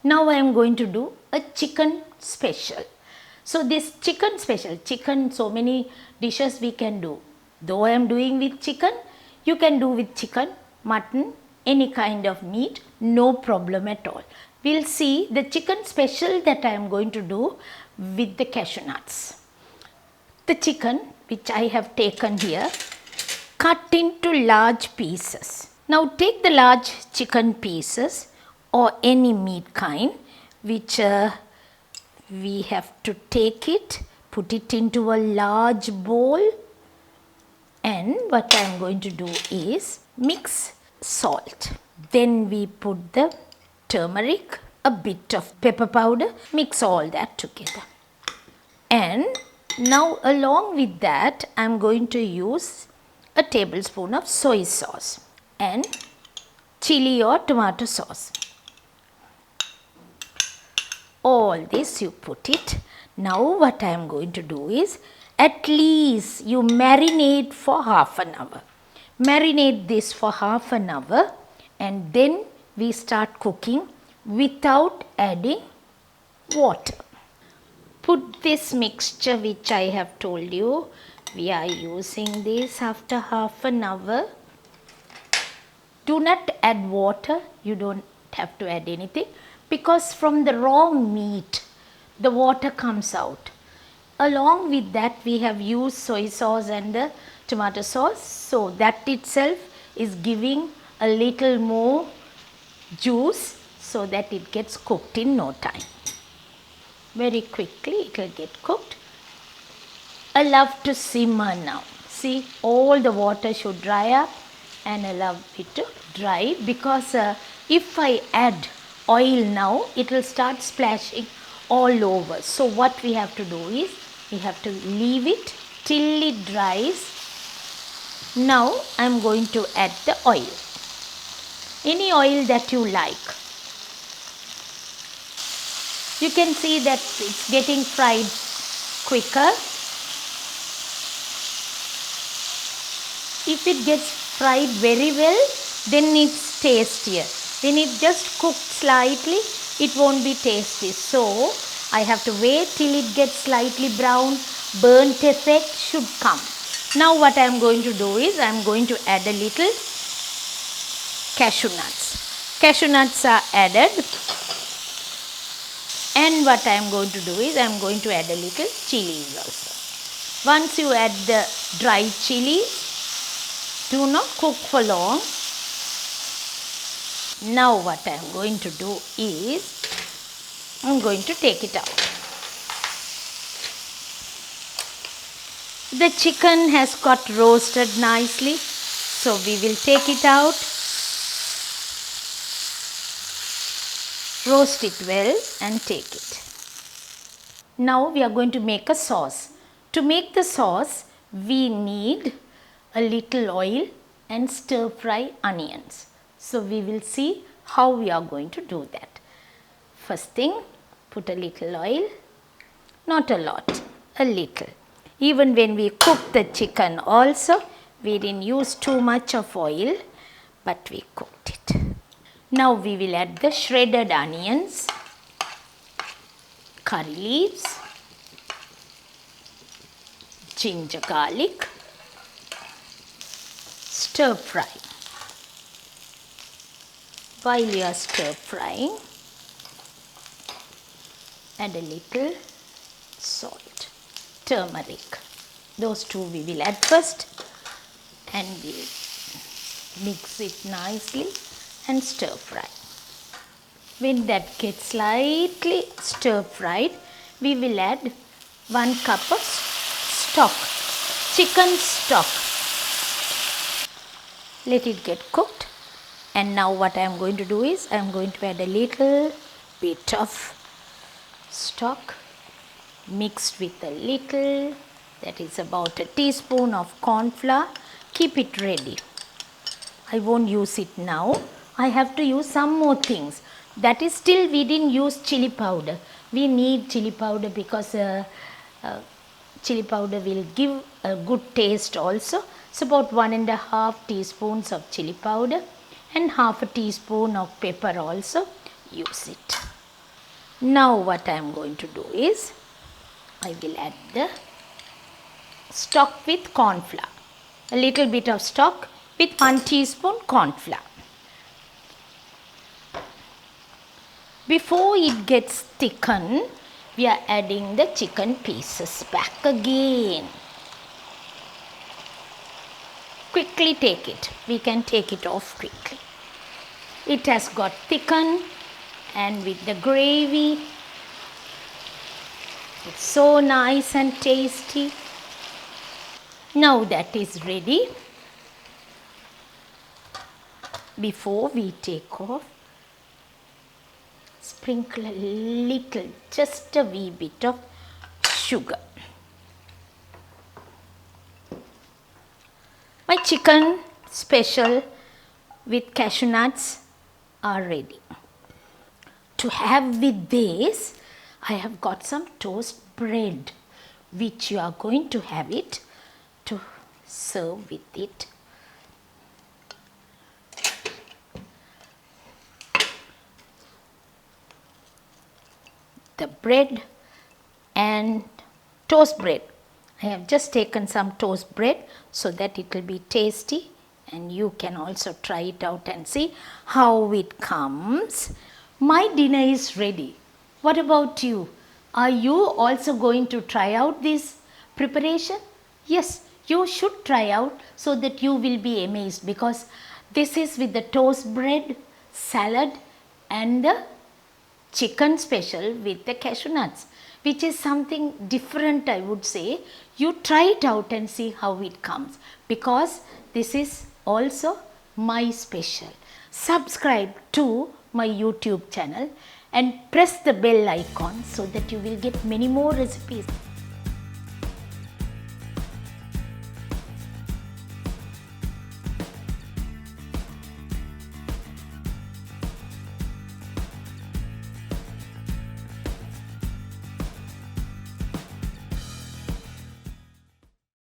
Now I am going to do a chicken special. So this chicken special, so many dishes we can do. Though I am doing with chicken, you can do with chicken, mutton, any kind of meat, no problem at all. We will see the chicken special that I am going to do with the cashew nuts. The chicken which I have taken here, cut into large pieces. Now take the large chicken pieces or any meat kind which we have to take it, put it into a large bowl, and what I am going to do is mix salt. Then we put the turmeric, a bit of pepper powder, mix all that together. And now along with that I am going to use a tablespoon of soy sauce and chili or tomato sauce. All this you put it. Now what I am going to do is, at least you marinate for half an hour. Marinate this for half an hour and then we start cooking without adding water. Put this mixture which I have told you, we are using this after half an hour. Do not add water, you don't have to add anything, because from the raw meat the water comes out. Along with that we have used soy sauce and the tomato sauce, so that itself is giving a little more juice so that it gets cooked in no time. Very quickly it will get cooked. Allow to simmer now. See, all the water should dry up and allow it to dry, because if I add oil now, it will start splashing all over. So what we have to do is, we have to leave it till it dries. Now I am going to add the oil. Any oil that you like. You can see that it's getting fried quicker. If it gets fried very well, then it's tastier. When it just cooked slightly, it won't be tasty. So I have to wait till it gets slightly brown, burnt effect should come. Now what I am going to do is, I am going to add a little cashew nuts. Cashew nuts are added, and what I am going to do is, I am going to add a little chilies also. Once you add the dry chilies, do not cook for long. Now what I am going to do is, I am going to take it out. The chicken has got roasted nicely, so we will take it out. Roast it well and take it. Now we are going to make a sauce. To make the sauce, we need a little oil and stir fry onions. So we will see how we are going to do that. First thing, put a little oil, not a lot, a little. Even when we cook the chicken also, we didn't use too much of oil, but we cooked it. Now we will add the shredded onions, curry leaves, ginger garlic, stir fry. While you are stir frying, add a little salt, turmeric. Those two we will add first, and we mix it nicely and stir fry. When that gets slightly stir fried, we will add 1 cup of stock, chicken stock. Let it get cooked. And now what I am going to do is, I am going to add a little bit of stock mixed with a little, that is about a teaspoon of corn flour. Keep it ready. I won't use it now. I have to use some more things. That is, still we didn't use chili powder. We need chili powder because chili powder will give a good taste also. So about 1.5 teaspoons of chili powder and half a teaspoon of pepper also. Use it. Now what I am going to do is, I will add the stock with corn flour. A little bit of stock with 1 teaspoon corn flour. Before it gets thickened, we are adding the chicken pieces back again. Quickly take it. We can take it off quickly. It has got thickened, and with the gravy, it's so nice and tasty. Now that is ready. Before we take off, sprinkle a little, just a wee bit of sugar. My chicken special with cashew nuts are ready. To have with this, I have got some toast bread, which you are going to have it to serve with it. The bread and toast bread. I have just taken some toast bread so that it will be tasty, and you can also try it out and see how it comes. My dinner is ready. What about you? Are you also going to try out this preparation? Yes, you should try out so that you will be amazed, because this is with the toast bread, salad and the chicken special with the cashew nuts, which is something different, I would say. You try it out and see how it comes, because this is also my special. Subscribe to my YouTube channel and press the bell icon so that you will get many more recipes.